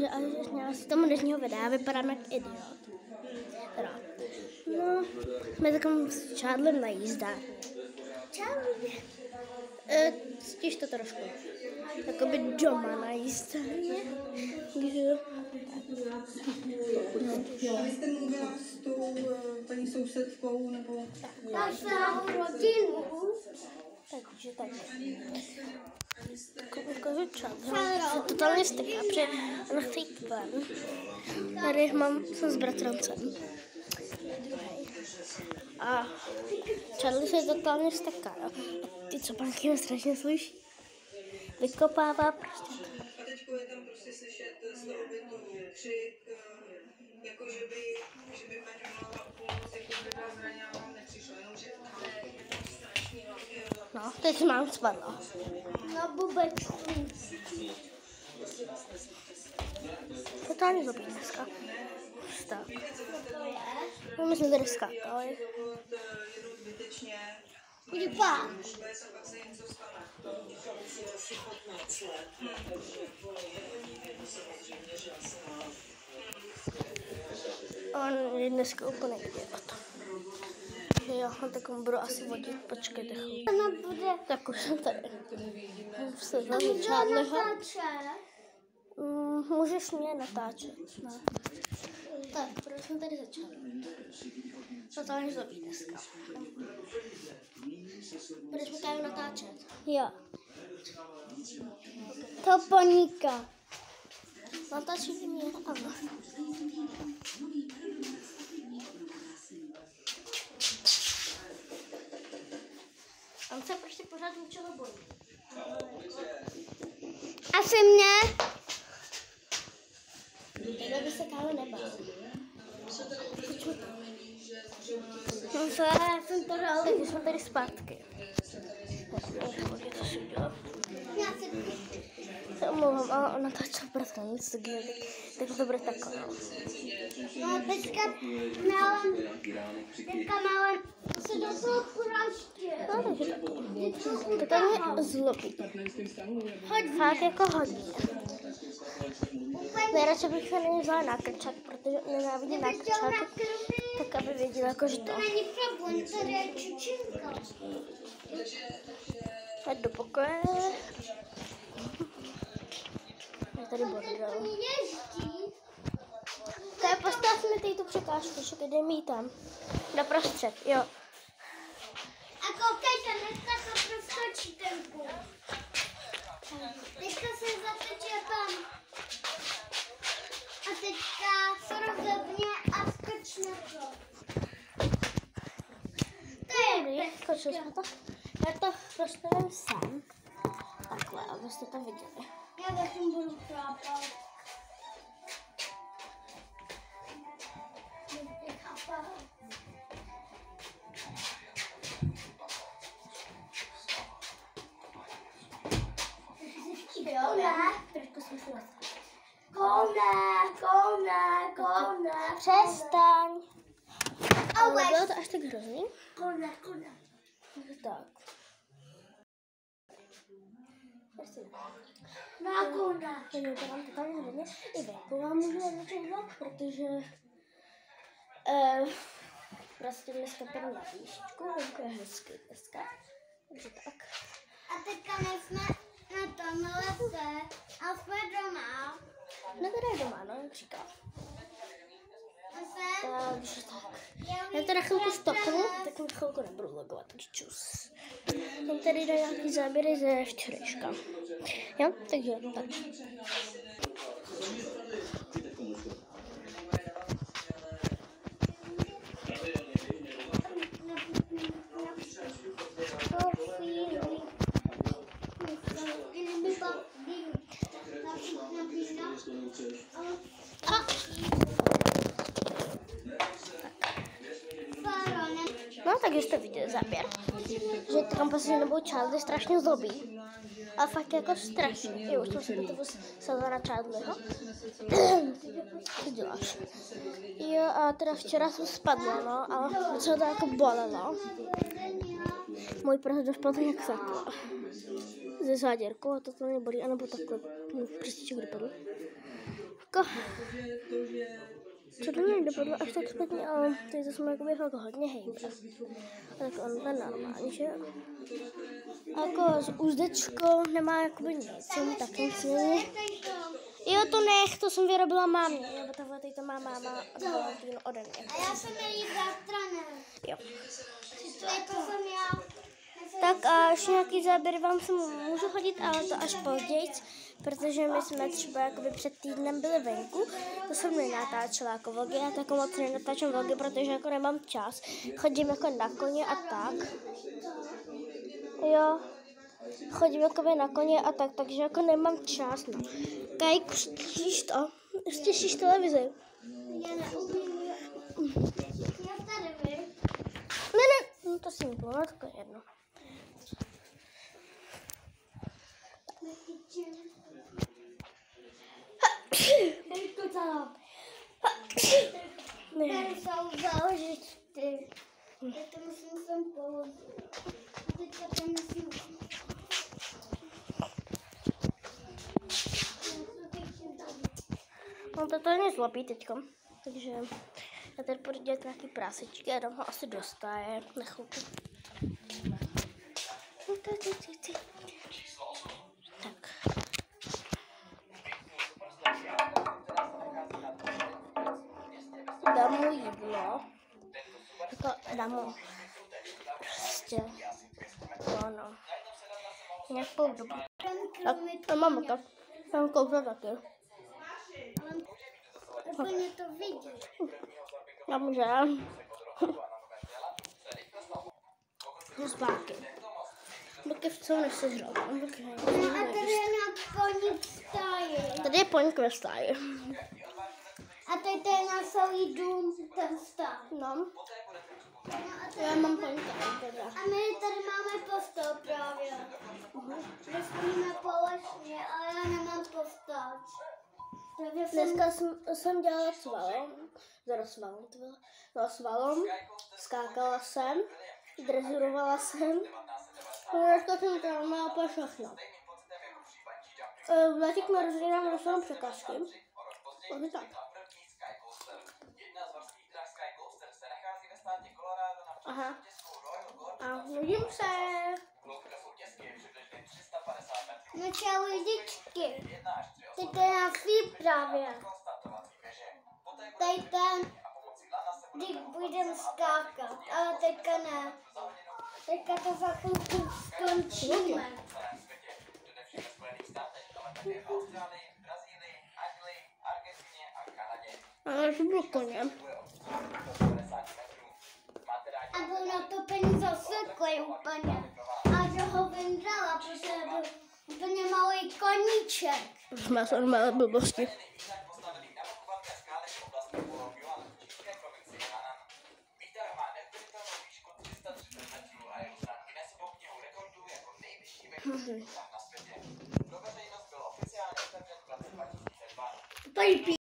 takže já si tomu dnešního videa vypadám jak idiot. Teda. No, jsme takovým s Charlem na jízdách. Charlie. Stíž to trošku. Jakoby doma na jízdání. Takže... Jo, vy jste mluvila s tou paní sousedkou, nebo... Já jsem rodinu. Takže tak. Ukážu čas. Se totálně styká, protože ona chce jít ven. Tady jsem s bratrancem. A Charlie se totálně styká. A ty copánky ho strašně sluší. Vykopává prostě. A teď je tam prostě slyšet z toho bytu křik, jako že by paní mohla o půlnoc, jako by byla zraněná, vám nepřišlo, jenomže to je strašný hlavně. No, teď mám spadla. Na bubečku. Totálně dobrý dneska. Tak. No, my jsme tady skákali. Dípa. On je dneska úplně idiot. Já tak budu asi vodit, počkejte chvíli. Tak už jsem tady. Už se zase Charlieho. Můžeš mě natáčet. No. Tak, proč jsem tady začala? Totálně zlobí dneska. Budeš mi tady natáčet? Jo. To poníka. Natáčí mě, ano. On se prostě pořád něčeho bojí. Asi mě. Takhle by se káme nebál. No co, já jsem pořád. Takže jsme tady zpátky. Se omlouvám, ale ona natáčela bratranec, tak to bude takové. No teďka málem se do toho praště. No takže to tam je zlobí. Fakt jako hodně. Nejradši bych se nevzala nákrčák, protože nenávidím nákrčáky, tak aby věděla jako, že to. To není problém, tady je čučinka. Jď do pokoje. Je tady bordel. Tak postav mi tady tu překážku, že dej mi ji tam. Doprostřed, jo. A koukejte, dneska to proskočí ten půl. Teďka se zateče tam. A teďka se rozhodně a skoč na to. To je Skočili jsme to. Já to postavím sem. Takhle, abyste to viděli. Já taky budu chápat. Trošku jsem se naskala. Koune. Přestaň. Ale Ale bylo to až tak hrozný? koune. Tak. Na koune. Já vypadám totálně hodně. I venku vám můžu začít, protože prostě dneska půjdu na výšku, venku je hezky dneska. Takže tak. A teďka nejsme na tom lese, a jsme doma. No tady je doma, no, jak říkám. Takže tak. Já teda chvilku stopnu, tak mi chvilku nebudu logovat, takže čus. Mám tady nějaký záběry ze včerejška. Jo, takže tak. No, takže jste viděli záběr, že tam poslední dobou Charlie strašně zlobí. A fakt jako strašně. Jo, už jsem se to sadla na Charlieho. Co děláš? Jo, a teda včera jsem spadla, no, a docela to jako bolelo. Můj prst došpadl jak sakla. Ze záděrku a to mě bolí, anebo takhle. Prstíček dopadl. Jako, co do mě dopadlo až tak špatně, ale teď to jsme jakoby fakt hodně hejbe. Tak on ten normální, že jo? Jako s úzdečkou nemá jakoby nic, jsem taky nic není. Jo, to nech, to jsem vyrobila mámě, nebo tohle teď to má máma od Valentínu ode mě. A já jsem její bratranek. Jo. To jsem já. Tak a ještě nějaký záběr vám se můžu hodit, ale to až později, protože my jsme třeba jakoby před týdnem byli venku, to jsem nenatáčela jako vlogy, já tak moc nenatáčím vlogy, protože jako nemám čas, chodím jako na koně a tak. Jo, chodím jakoby na koně a tak, takže jako nemám čas, no. Kajku, slyšíš to? Slyšíš televizi? Já neumím. Já tady vím. Ne, no to si mi bylo, to je jedno. Tady jsou záležitosti. Já to musím sem položit. A teďka to musím... No to mě zlobí teďko, takže já tady budu dělat nějaký prásečky a dám ho asi dostáje na chvilku. Tak. Dám mu jídlo, jako dám mu prostě, no, nějakou dobu. Tak, to mám to, tam koukla taky. Úplně to vidíš. Dobře. Zpátky. Bakivcou nesežral. No a tady je na koni stáje. Tady je poňk ve stáji. A tady to je na celý dům ten stáj. No. No a Já mám poňka. Teda. A my tady máme postel právě. My spíme společně, ale já nemám postel. Dneska jsem dělala slalom, skákala jsem, drezurovala jsem, dneska jsem to měla úplně všechno. Vlatík mi rozdělám dostanou překážky. Takže tak. Aha. A vidím se. No čau lidičky. Teď je na právě. Tady ten, když budeme skákat, ale teďka ne. Teďka to za chvilku skončíme. Ale to bylo koně. A byl natopený zase klej úplně. A že ho vyndrala, protože byl úplně malý koníček. Má se malé blbosti. Tady